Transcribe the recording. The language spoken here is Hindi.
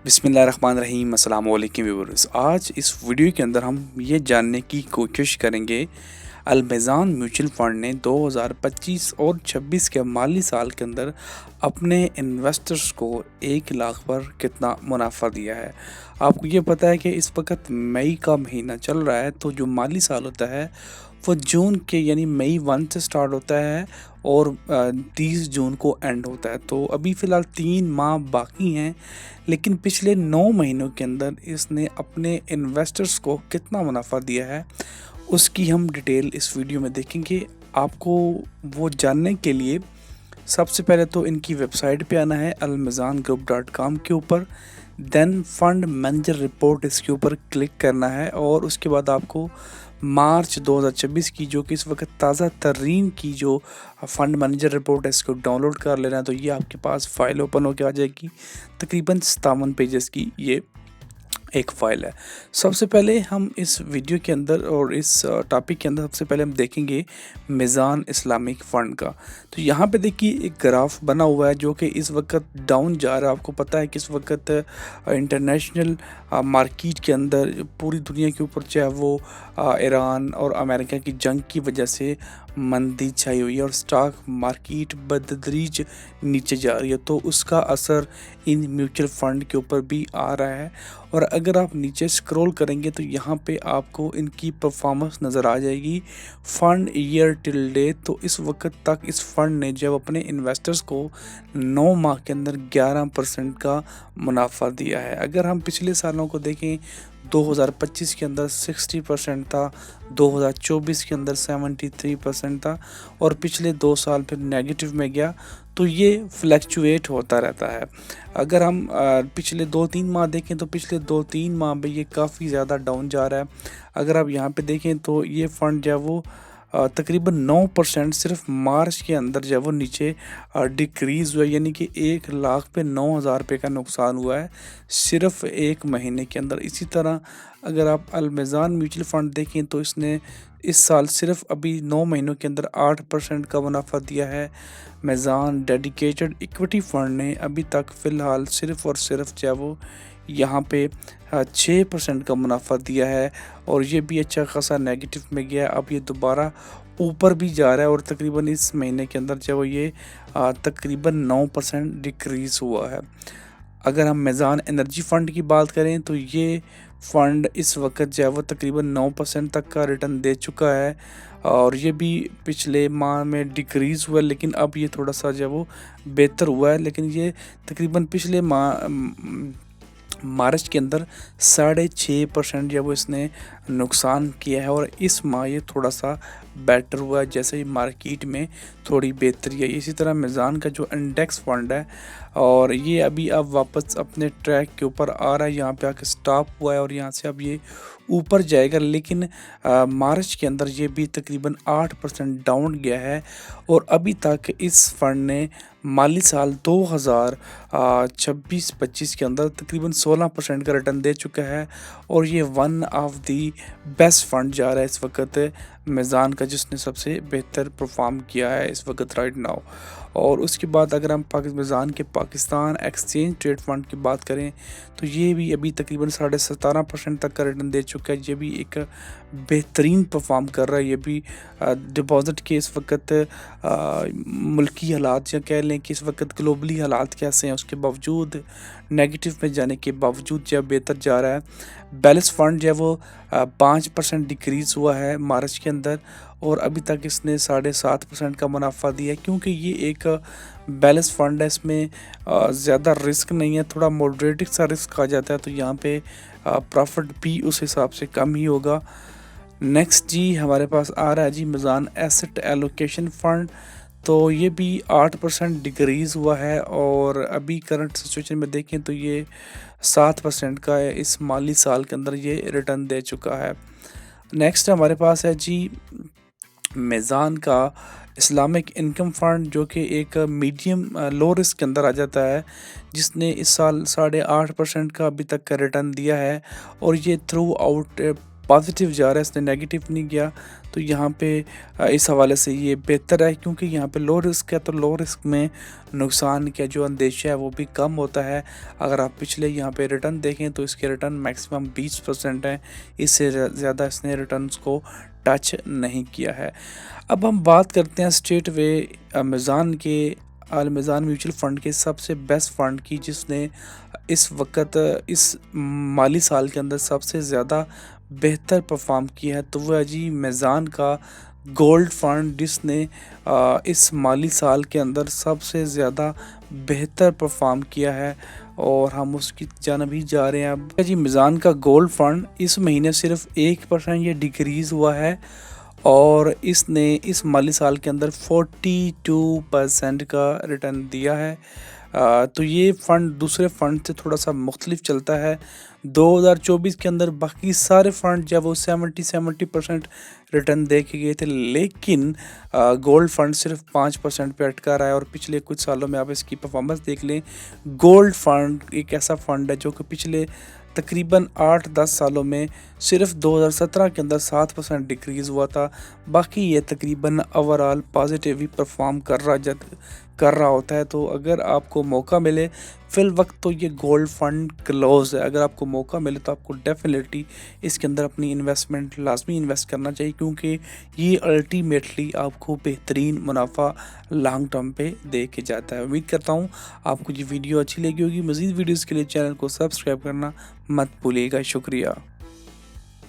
बिस्मिल्लाहिर्रहमानिर्रहीम अस्सलाम वालेकुम व्यूअर्स। आज इस वीडियो के अंदर हम ये जानने की कोशिश करेंगे अलमेज़ान म्यूचुअल फ़ंड ने 2025 और 26 के माली साल के अंदर अपने इन्वेस्टर्स को 1 लाख पर कितना मुनाफा दिया है। आपको ये पता है कि इस वक्त मई का महीना चल रहा है, तो जो माली साल होता है वो जून के यानी मई 1 से स्टार्ट होता है और 30 जून को एंड होता है। तो अभी फ़िलहाल 3 माह बाकी हैं, लेकिन पिछले 9 महीनों के अंदर इसने अपने इन्वेस्टर्स को कितना मुनाफा दिया है, उसकी हम डिटेल इस वीडियो में देखेंगे। आपको वो जानने के लिए सबसे पहले तो इनकी वेबसाइट पे आना है almazangroup.com के ऊपर। देन फंड मैनेजर रिपोर्ट इसके ऊपर क्लिक करना है और उसके बाद आपको मार्च 2026 की, जो कि इस वक्त ताज़ा तरीन की जो फंड मैनेजर रिपोर्ट है, इसको डाउनलोड कर लेना है। तो ये आपके पास फ़ाइल ओपन होकर आ जाएगी। तकरीबन 57 पेजेस की ये एक फ़ाइल है। सबसे पहले हम इस वीडियो के अंदर और इस टॉपिक के अंदर सबसे पहले हम देखेंगे मीज़ान इस्लामिक फ़ंड का। तो यहाँ पे देखिए एक ग्राफ बना हुआ है जो कि इस वक्त डाउन जा रहा है। आपको पता है कि इस वक्त इंटरनेशनल मार्केट के अंदर पूरी दुनिया के ऊपर, चाहे वो ईरान और अमेरिका की जंग की वजह से मंदी छाई हुई है और स्टॉक मार्केट बतदरीज नीचे जा रही है, तो उसका असर इन म्यूचुअल फ़ंड के ऊपर भी आ रहा है। और अगर आप नीचे स्क्रॉल करेंगे तो यहाँ पे आपको इनकी परफॉर्मेंस नज़र आ जाएगी फ़ंड ईयर टिल डेट। तो इस वक्त तक इस फंड ने जब अपने इन्वेस्टर्स को 9 माह के अंदर 11% का मुनाफा दिया है। अगर हम पिछले सालों को देखें, 2025 के अंदर 60% था, 2024 के अंदर 73% था और पिछले 2 साल फिर नेगेटिव में गया। तो ये फ्लैक्चुएट होता रहता है। अगर हम पिछले 2-3 माह देखें तो पिछले 2-3 माह में ये काफ़ी ज़्यादा डाउन जा रहा है। अगर आप यहाँ पे देखें तो ये फ़ंड जो है वो तकरीबन 9% सिर्फ मार्च के अंदर जो है वो नीचे डिक्रीज़ हुआ है, यानी कि 1 लाख पे 9,000 रुपये का नुकसान हुआ है सिर्फ एक महीने के अंदर। इसी तरह अगर आप अलमेज़ान म्यूचुअल फ़ंड देखें तो इसने इस साल सिर्फ अभी 9 महीनों के अंदर 8% का मुनाफा दिया है। मीज़ान डेडिकेटेड इक्विटी फ़ंड ने अभी तक फ़िलहाल सिर्फ और सिर्फ जो है वो यहाँ पे 6% का मुनाफा दिया है और ये भी अच्छा खासा नेगेटिव में गया। अब ये दोबारा ऊपर भी जा रहा है और तकरीबन इस महीने के अंदर जो ये तकरीबन 9% डिक्रीज़ हुआ है। अगर हम मीज़ान एनर्जी फ़ंड की बात करें तो ये फ़ंड इस वक्त जो है वो तकरीबन 9% तक का रिटर्न दे चुका है और ये भी पिछले माह में डिक्रीज़ हुआ, लेकिन अब ये थोड़ा सा जो है वो बेहतर हुआ है। लेकिन ये तकरीबन पिछले माह मार्च के अंदर 6.5% जो वो इसने नुकसान किया है और इस माह ये थोड़ा सा बेटर हुआ है, जैसे ही मार्केट में थोड़ी बेहतरी है। इसी तरह मीज़ान का जो इंडेक्स फंड है और ये अभी अब वापस अपने ट्रैक के ऊपर आ रहा है, यहाँ पे आके स्टॉप हुआ है और यहाँ से अब ये ऊपर जाएगा। लेकिन मार्च के अंदर ये भी तकरीबन 8% डाउन गया है और अभी तक इस फंड ने माली साल 2026-25 के अंदर तकरीबन 16% का रिटर्न दे चुका है और ये one of the best fund जा रहा है इस वक्त मीज़ान का, जिसने सबसे बेहतर परफॉर्म किया है इस वक्त राइट नाउ। और उसके बाद अगर हम मीज़ान के पाकिस्तान एक्सचेंज ट्रेड फंड की बात करें तो ये भी अभी तकरीबन 17.5% तक का रिटर्न दे चुका है। ये भी एक बेहतरीन परफॉर्म कर रहा है। ये भी डिपॉज़िट के इस वक्त मुल्की हालात या कह लें कि इस वक्त ग्लोबली हालात कैसे हैं, उसके बावजूद नेगेटिव में जाने के बावजूद जब बेहतर जा रहा है। बैलेंस फ़ंड जो है वो 5% डिक्रीज़ हुआ है मार्च के अंदर और अभी तक इसने 7.5% का मुनाफा दिया है, क्योंकि ये एक बैलेंस फ़ंड है। इसमें ज़्यादा रिस्क नहीं है, थोड़ा मॉडरेटिक सा रिस्क आ जाता है, तो यहाँ पे प्रॉफिट भी उस हिसाब से कम ही होगा। नेक्स्ट जी हमारे पास आ रहा है जी मीज़ान एसेट एलोकेशन फ़ंड। तो ये भी 8% डिक्रीज़ हुआ है और अभी करंट सिचुएशन में देखें तो ये 7% का है, इस माली साल के अंदर ये रिटर्न दे चुका है। नेक्स्ट हमारे पास है जी मीज़ान का इस्लामिक इनकम फ़ंड, जो कि एक मीडियम लो रिस्क के अंदर आ जाता है, जिसने इस साल 8.5% का अभी तक का रिटर्न दिया है और ये थ्रू आउट पॉजिटिव जा रहा है, इसने नेगेटिव नहीं किया। तो यहाँ पे इस हवाले से ये बेहतर है, क्योंकि यहाँ पे लो रिस्क है, तो लो रिस्क में नुकसान का जो अंदेशा है वो भी कम होता है। अगर आप पिछले यहाँ पे रिटर्न देखें तो इसके रिटर्न मैक्सिमम 20% हैं, इससे ज़्यादा इसने रिटर्न्स को टच नहीं किया है। अब हम बात करते हैं स्ट्रेट वे अल मिज़ान म्यूचुअल फ़ंड के सबसे बेस्ट फ़ंड की, जिसने इस वक्त इस माली साल के अंदर सबसे ज़्यादा बेहतर परफॉर्म किया है। तो वह है जी मिज़ान का गोल्ड फ़ंड, जिसने इस माली साल के अंदर सबसे ज़्यादा बेहतर परफॉर्म किया है और हम उसकी जानब ही जा रहे हैं। अब जी मिज़ान का गोल्ड फ़ंड इस महीने सिर्फ 1% ये डिक्रीज़ हुआ है और इसने इस माली साल के अंदर 42% का रिटर्न दिया है। तो ये फ़ंड दूसरे फ़ंड से थोड़ा सा मुख्तलिफ चलता है। 2024 के अंदर बाकी सारे फ़ंड जब वो 70% रिटर्न दे के गए थे, लेकिन गोल्ड फ़ंड सिर्फ 5% पे अटका रहा है। और पिछले कुछ सालों में आप इसकी परफॉर्मेंस देख लें, गोल्ड फ़ंड एक ऐसा फ़ंड है जो कि पिछले तकरीबन 8-10 सालों में सिर्फ 2017 के अंदर 7% डिक्रीज़ हुआ था। बाकी ये तकरीबन ओवरऑल पॉजिटिव ही परफॉर्म कर रहा होता है। तो अगर आपको मौका मिले फ़िल वक्त, तो ये गोल्ड फ़ंड क्लोज़ है। अगर आपको मौका मिले तो आपको डेफिनेटली इसके अंदर अपनी इन्वेस्टमेंट लाजमी इन्वेस्ट करना चाहिए, क्योंकि ये अल्टीमेटली आपको बेहतरीन मुनाफा लॉन्ग टर्म पे दे के जाता है। उम्मीद करता हूँ आपको ये वीडियो अच्छी लगी होगी। मज़ीद वीडियोज़ के लिए चैनल को सब्सक्राइब करना मत भूलिएगा। शुक्रिया।